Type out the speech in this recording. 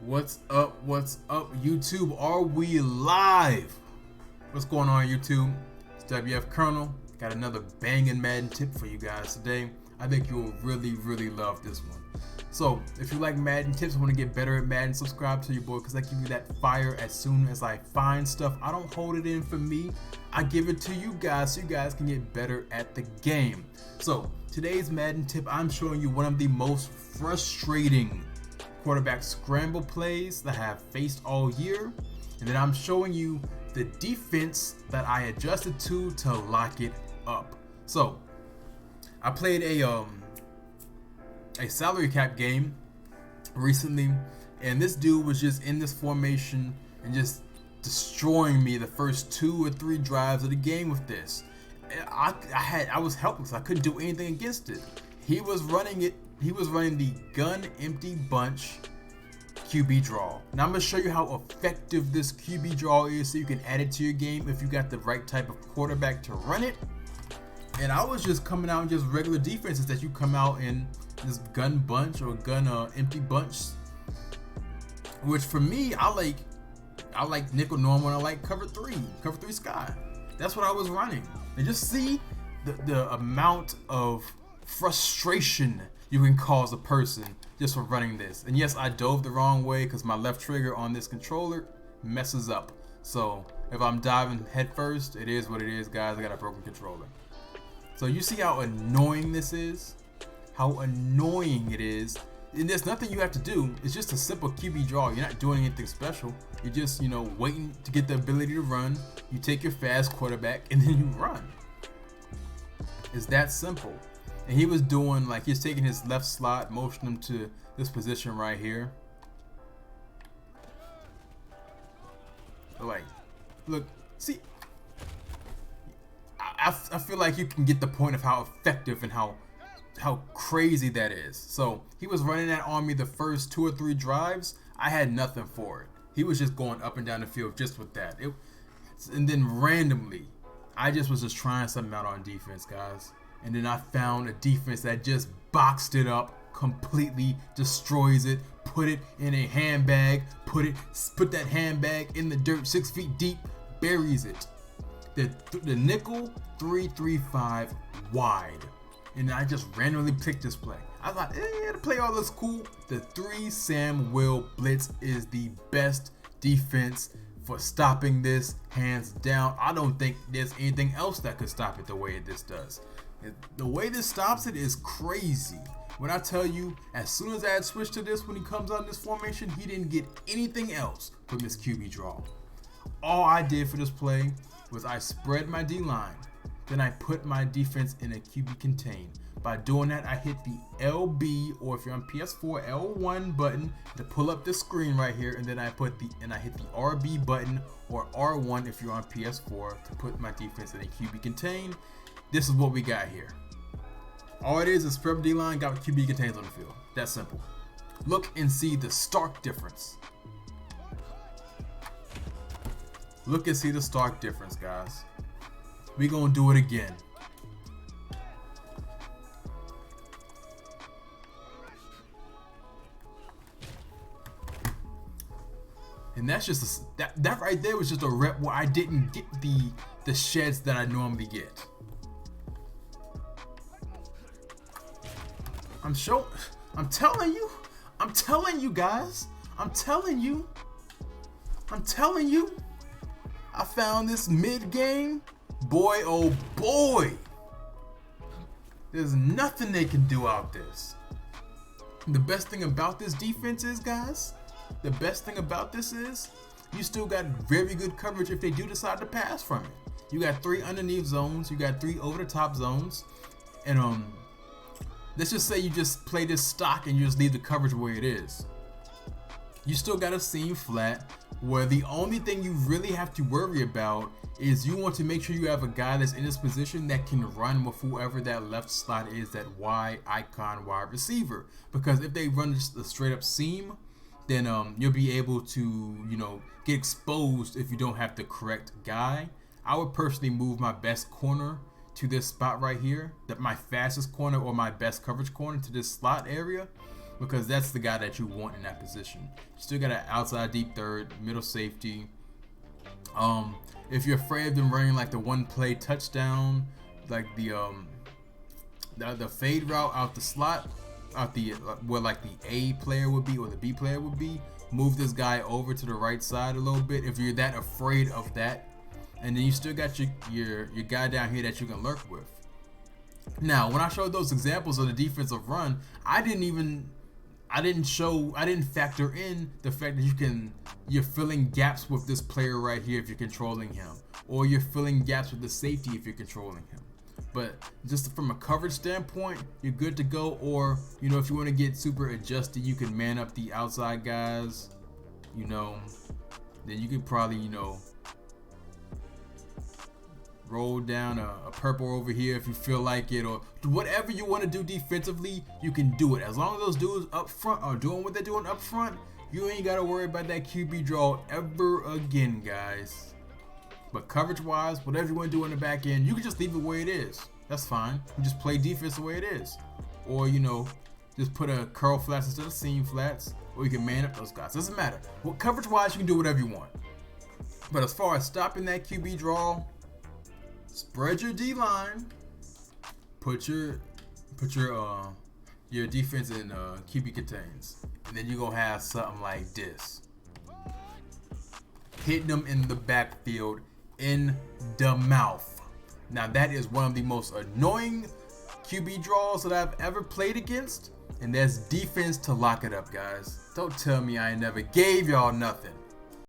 What's up? What's up, YouTube? Are we live? What's going on, YouTube? It's WF Colonel. Got another banging Madden tip for you guys today. I think you'll really love this one. So, if you like Madden tips, want to get better at Madden, subscribe to your boy because I give you that fire as soon as I find stuff. I don't hold it in for me. I give it to you guys so you guys can get better at the game. So, today's Madden tip, I'm showing you one of the most frustrating quarterback scramble plays that I have faced all year, and then I'm showing you the defense that I adjusted to lock it up. So I played a salary cap game recently, and this dude was just in this formation and just destroying me the first 2 or 3 drives of the game with this. I was helpless. I couldn't do anything against it. He was running the gun empty bunch QB draw. Now I'm going to show you how effective this QB draw is so you can add it to your game if you got the right type of quarterback to run it. And I was just coming out in just regular defenses that you come out in this gun bunch or gun empty bunch, which for me, I like nickel normal and I like cover 3 sky. That's what I was running. And just see the amount of frustration you can cause a person just for running this. And yes, I dove the wrong way because my left trigger on this controller messes up. So if I'm diving head first, it is what it is, guys. I got a broken controller. So you see how annoying this is? How annoying it is. And there's nothing you have to do. It's just a simple QB draw. You're not doing anything special. You're just, waiting to get the ability to run. You take your fast quarterback and then you run. It's that simple. And he was doing, he's taking his left slot, motioning him to this position right here. Look, see, I feel like you can get the point of how effective and how crazy that is. So he was running that on me the first 2 or 3 drives. I had nothing for it. He was just going up and down the field just with that. And then randomly, I was just trying something out on defense, guys. And then I found a defense that just boxed it up, completely destroys it, put it in a handbag, put that handbag in the dirt 6 feet deep, buries it. The nickel 3-3-5 wide. And I just randomly picked this play. I thought, the play all looks cool. The 3 Sam Will blitz is the best defense for stopping this, hands down. I don't think there's anything else that could stop it the way this does. The way this stops it is crazy. When I tell you, as soon as I had switched to this, when he comes out in this formation, he didn't get anything else from his QB draw. All I did for this play was I spread my D-line. Then I put my defense in a QB contain. By doing that, I hit the LB, or if you're on PS4, L1 button to pull up the screen right here, and then I hit the RB button or R1 if you're on PS4 to put my defense in a QB contain. This is what we got here. All it is spread D-line, got QB contains on the field. That's simple. Look and see the stark difference. Look and see the stark difference, guys. We gonna do it again. And that's just that right there was just a rep where I didn't get the sheds that I normally get. I'm telling you guys. I'm telling you. I found this mid-game. Boy, oh boy. There's nothing they can do out this. The best thing about this defense is, guys, you still got very good coverage if they do decide to pass from it. You got 3 underneath zones. You got 3 over-the-top zones. And, let's just say you just play this stock and you just leave the coverage where it is. You still got a seam flat where the only thing you really have to worry about is you want to make sure you have a guy that's in this position that can run with whoever that left slot is, that Y icon wide receiver. Because if they run just a straight up seam, then you'll be able to, get exposed if you don't have the correct guy. I would personally move my best corner to this spot right here, that my fastest corner or my best coverage corner to this slot area, because that's the guy that you want in that position. You still got an outside deep third, middle safety. If you're afraid of them running like the one play touchdown, like the fade route out the slot, out the where like the A player would be or the B player would be, move this guy over to the right side a little bit if you're that afraid of that. And then you still got your guy down here that you can lurk with. Now, when I showed those examples of the defensive run, I didn't factor in the fact that you're filling gaps with this player right here if you're controlling him, or you're filling gaps with the safety if you're controlling him. But just from a coverage standpoint, you're good to go. Or, you know, if you want to get super adjusted, you can man up the outside guys, you know, then you could probably, you know, roll down a purple over here if you feel like it, or whatever you want to do defensively, you can do it. As long as those dudes up front are doing what they're doing up front, you ain't got to worry about that QB draw ever again, guys. But coverage wise, whatever you want to do in the back end, you can just leave it the way it is. That's fine. You just play defense the way it is. Or, you know, just put a curl flats instead of seam flats, or you can man up those guys. Doesn't matter. Well, coverage wise, you can do whatever you want. But as far as stopping that QB draw, spread your D line, put your defense in QB contains, and then you're gonna have something like this, hitting them in the backfield, in the mouth. Now that is one of the most annoying QB draws that I've ever played against, and that's defense to lock it up, guys. Don't tell me I never gave y'all nothing.